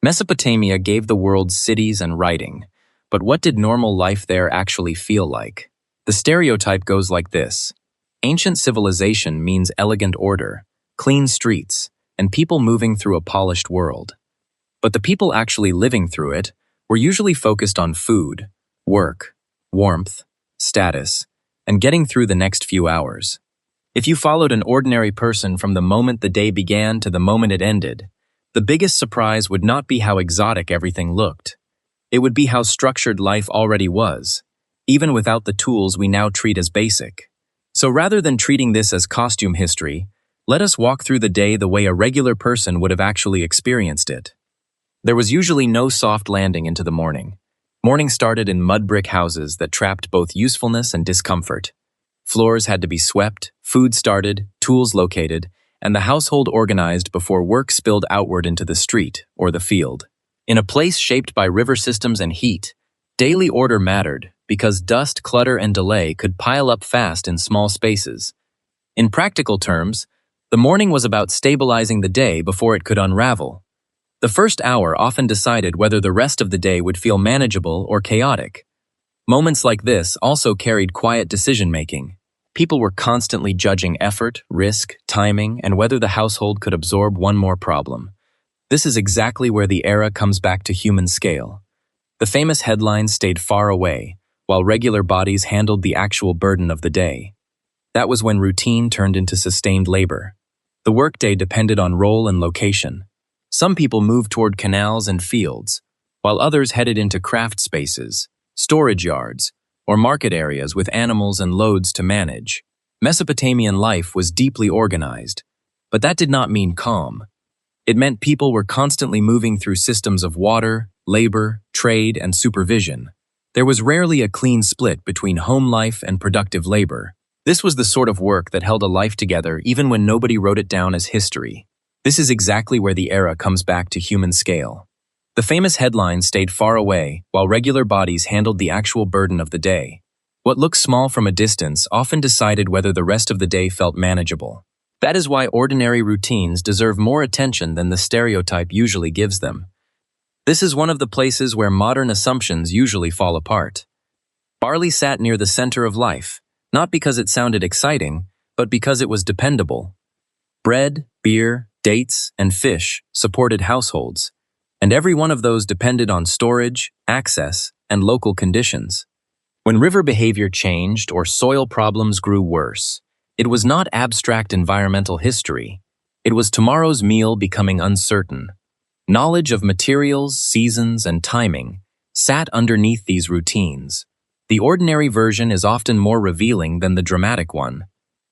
Mesopotamia gave the world cities and writing, but what did normal life there actually feel like? The stereotype goes like this. Ancient civilization means elegant order, clean streets, and people moving through a polished world. But the people actually living through it were usually focused on food, work, warmth, status, and getting through the next few hours. If you followed an ordinary person from the moment the day began to the moment it ended, the biggest surprise would not be how exotic everything looked. It would be how structured life already was, even without the tools we now treat as basic. So rather than treating this as costume history, let us walk through the day the way a regular person would have actually experienced it. There was usually no soft landing into the morning. Morning started in mud brick houses that trapped both usefulness and discomfort. Floors had to be swept, food started, tools located, and the household organized before work spilled outward into the street or the field. In a place shaped by river systems and heat, daily order mattered because dust, clutter, and delay could pile up fast in small spaces. In practical terms, the morning was about stabilizing the day before it could unravel. The first hour often decided whether the rest of the day would feel manageable or chaotic. Moments like this also carried quiet decision-making. People were constantly judging effort, risk, timing, and whether the household could absorb one more problem. This is exactly where the era comes back to human scale. The famous headlines stayed far away, while regular bodies handled the actual burden of the day. That was when routine turned into sustained labor. The workday depended on role and location. Some people moved toward canals and fields, while others headed into craft spaces, storage yards, or market areas with animals and loads to manage. Mesopotamian life was deeply organized, but that did not mean calm. It meant people were constantly moving through systems of water, labor, trade, and supervision. There was rarely a clean split between home life and productive labor. This was the sort of work that held a life together even when nobody wrote it down as history. This is exactly where the era comes back to human scale. The famous headlines stayed far away, while regular bodies handled the actual burden of the day. What looked small from a distance often decided whether the rest of the day felt manageable. That is why ordinary routines deserve more attention than the stereotype usually gives them. This is one of the places where modern assumptions usually fall apart. Barley sat near the center of life, not because it sounded exciting, but because it was dependable. Bread, beer, dates, and fish supported households, and every one of those depended on storage, access, and local conditions. When river behavior changed or soil problems grew worse, it was not abstract environmental history. It was tomorrow's meal becoming uncertain. Knowledge of materials, seasons, and timing sat underneath these routines. The ordinary version is often more revealing than the dramatic one.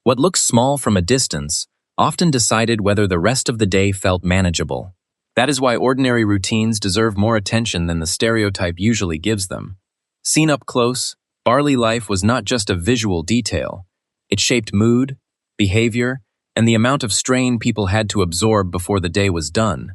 What looks small from a distance often decided whether the rest of the day felt manageable. That is why ordinary routines deserve more attention than the stereotype usually gives them. Seen up close, barley life was not just a visual detail. It shaped mood, behavior, and the amount of strain people had to absorb before the day was done.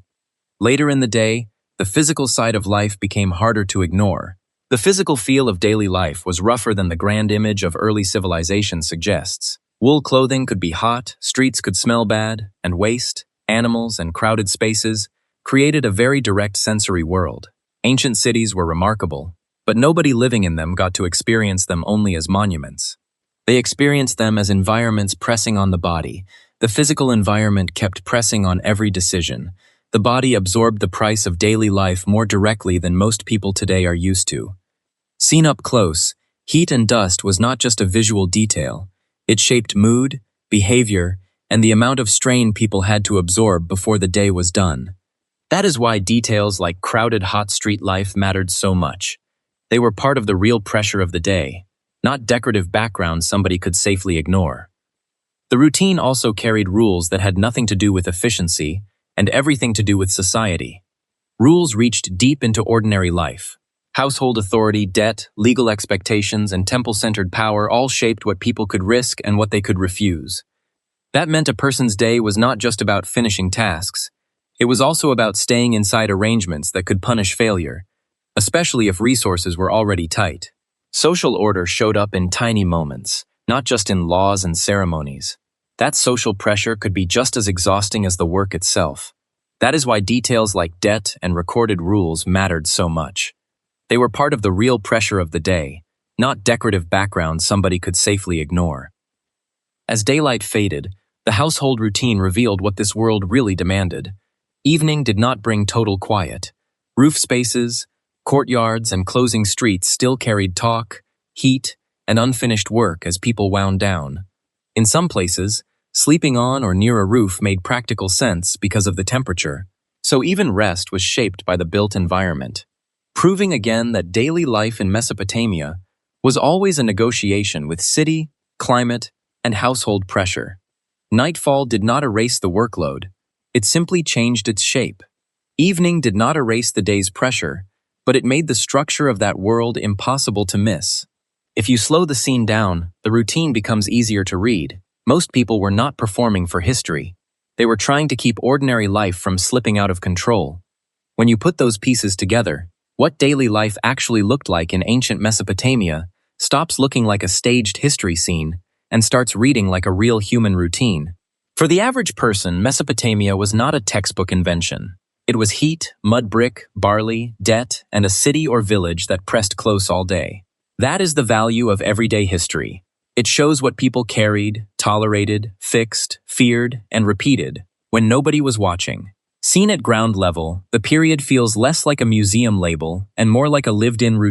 Later in the day, the physical side of life became harder to ignore. The physical feel of daily life was rougher than the grand image of early civilization suggests. Wool clothing could be hot, streets could smell bad, and waste, animals, and crowded spaces created a very direct sensory world. Ancient cities were remarkable, but nobody living in them got to experience them only as monuments. They experienced them as environments pressing on the body. The physical environment kept pressing on every decision. The body absorbed the price of daily life more directly than most people today are used to. Seen up close, heat and dust was not just a visual detail. It shaped mood, behavior, and the amount of strain people had to absorb before the day was done. That is why details like crowded hot street life mattered so much. They were part of the real pressure of the day, not decorative backgrounds somebody could safely ignore. The routine also carried rules that had nothing to do with efficiency and everything to do with society. Rules reached deep into ordinary life. Household authority, debt, legal expectations, and temple-centered power all shaped what people could risk and what they could refuse. That meant a person's day was not just about finishing tasks. It was also about staying inside arrangements that could punish failure, especially if resources were already tight. Social order showed up in tiny moments, not just in laws and ceremonies. That social pressure could be just as exhausting as the work itself. That is why details like debt and recorded rules mattered so much. They were part of the real pressure of the day, not decorative backgrounds somebody could safely ignore. As daylight faded, the household routine revealed what this world really demanded. Evening did not bring total quiet. Roof spaces, courtyards, and closing streets still carried talk, heat, and unfinished work as people wound down. In some places, sleeping on or near a roof made practical sense because of the temperature, so even rest was shaped by the built environment, proving again that daily life in Mesopotamia was always a negotiation with city, climate, and household pressure. Nightfall did not erase the workload, it simply changed its shape. Evening did not erase the day's pressure, but it made the structure of that world impossible to miss. If you slow the scene down, the routine becomes easier to read. Most people were not performing for history. They were trying to keep ordinary life from slipping out of control. When you put those pieces together, what daily life actually looked like in ancient Mesopotamia stops looking like a staged history scene and starts reading like a real human routine. For the average person, Mesopotamia was not a textbook invention. It was heat, mud brick, barley, debt, and a city or village that pressed close all day. That is the value of everyday history. It shows what people carried, tolerated, fixed, feared, and repeated when nobody was watching. Seen at ground level, the period feels less like a museum label and more like a lived-in routine.